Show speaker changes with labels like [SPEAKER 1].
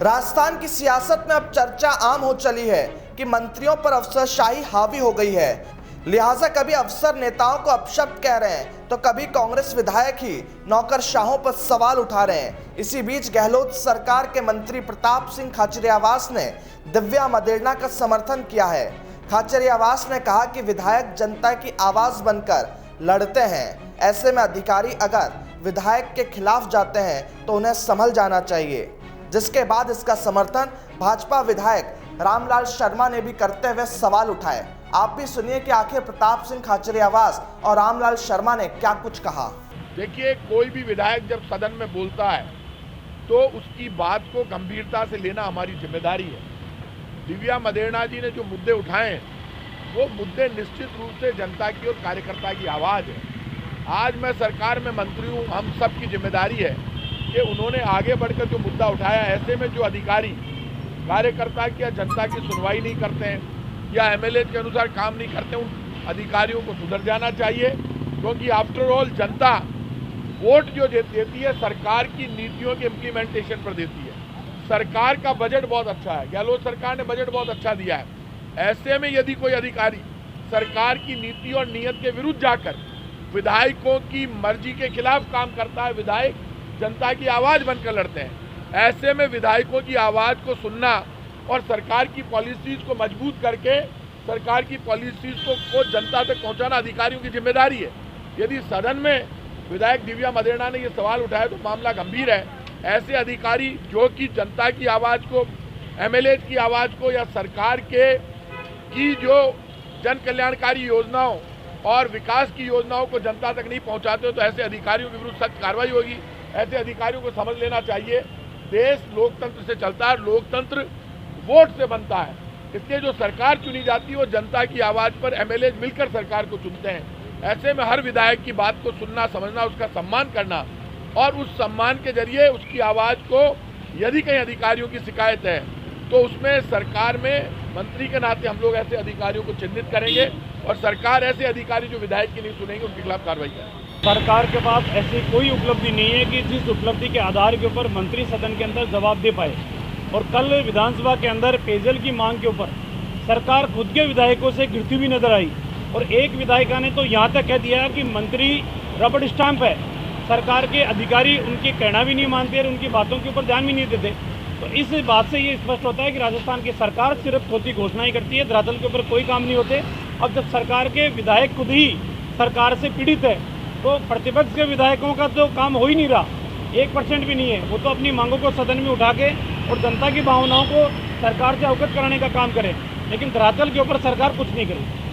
[SPEAKER 1] राजस्थान की सियासत में अब चर्चा आम हो चली है कि मंत्रियों पर अफसरशाही हावी हो गई है। लिहाजा कभी अफसर नेताओं को अपशब्द कह रहे हैं तो कभी कांग्रेस विधायक ही नौकरशाहों पर सवाल उठा रहे हैं। इसी बीच गहलोत सरकार के मंत्री प्रताप सिंह खाचरियावास ने दिव्या मदेरणा का समर्थन किया है। खाचरियावास ने कहा कि विधायक जनता की आवाज बनकर लड़ते हैं, ऐसे में अधिकारी अगर विधायक के खिलाफ जाते हैं तो उन्हें संभल जाना चाहिए। जिसके बाद इसका समर्थन भाजपा विधायक रामलाल शर्मा ने भी करते हुए सवाल उठाए। आप भी सुनिए कि आखिर प्रताप सिंह खाचरियावास और रामलाल शर्मा ने क्या कुछ कहा।
[SPEAKER 2] देखिए, कोई भी विधायक जब सदन में बोलता है तो उसकी बात को गंभीरता से लेना हमारी जिम्मेदारी है। दिव्या मदेरणा जी ने जो मुद्दे उठाए हैं वो मुद्दे निश्चित रूप से जनता की और कार्यकर्ता की आवाज़ है। आज मैं सरकार में मंत्री हूँ, हम सब की जिम्मेदारी है कि उन्होंने आगे बढ़कर जो मुद्दा उठाया, ऐसे में जो अधिकारी कार्यकर्ता की या जनता की सुनवाई नहीं करते हैं या एमएलए के अनुसार काम नहीं करते, उन अधिकारियों को सुधर जाना चाहिए। क्योंकि आफ्टर ऑल जनता वोट जो देती है सरकार की नीतियों के इम्प्लीमेंटेशन पर देती है। सरकार का बजट बहुत अच्छा है, गहलोत सरकार ने बजट बहुत अच्छा दिया है। ऐसे में यदि कोई अधिकारी सरकार की नीति और नीयत के विरुद्ध जाकर विधायकों की मर्जी के खिलाफ काम करता है, विधायक जनता की आवाज़ बनकर लड़ते हैं, ऐसे में विधायकों की आवाज़ को सुनना और सरकार की पॉलिसीज़ को मजबूत करके सरकार की पॉलिसीज़ को जनता तक पहुंचाना अधिकारियों की जिम्मेदारी है। यदि सदन में विधायक दिव्या मदेरणा ने ये सवाल उठाया तो मामला गंभीर है। ऐसे अधिकारी जो कि जनता की आवाज़ को, एमएलए की आवाज़ को या सरकार की जो जन कल्याणकारी योजनाओं और विकास की योजनाओं को जनता तक नहीं पहुंचाते हो तो ऐसे अधिकारियों के विरुद्ध सख्त कार्रवाई होगी। ऐसे अधिकारियों को समझ लेना चाहिए देश लोकतंत्र से चलता है, लोकतंत्र वोट से बनता है। इसलिए जो सरकार चुनी जाती है वो जनता की आवाज़ पर एमएलए मिलकर सरकार को चुनते हैं। ऐसे में हर विधायक की बात को सुनना, समझना, उसका सम्मान करना और उस सम्मान के जरिए उसकी आवाज़ को, यदि कहीं अधिकारियों की शिकायत है तो उसमें सरकार में मंत्री के नाते हम लोग ऐसे अधिकारियों को चिन्हित करेंगे और सरकार ऐसे अधिकारी जो विधायक की नहीं सुनेंगे उनके खिलाफ कार्रवाई करेगी।
[SPEAKER 3] सरकार के पास ऐसी कोई उपलब्धि नहीं है कि जिस उपलब्धि के आधार के ऊपर मंत्री सदन के अंदर जवाब दे पाए। और कल विधानसभा के अंदर पेयजल की मांग के ऊपर सरकार खुद के विधायकों से गिरती हुई नजर आई और एक विधायिका ने तो यहाँ तक कह दिया कि मंत्री रबड़ स्टाम्प है, सरकार के अधिकारी उनके कहना भी नहीं मानते और उनकी बातों के ऊपर ध्यान भी नहीं देते। तो इस बात से ये स्पष्ट होता है कि राजस्थान की सरकार सिर्फ खोटी घोषणाएं करती है, धरातल के ऊपर कोई काम नहीं होते। अब जब सरकार के विधायक खुद ही सरकार से पीड़ित है तो प्रतिपक्ष के विधायकों का तो काम हो ही नहीं रहा, 1% भी नहीं है। वो तो अपनी मांगों को सदन में उठा के और जनता की भावनाओं को सरकार से अवगत कराने का काम करे, लेकिन धरातल के ऊपर सरकार कुछ नहीं करे।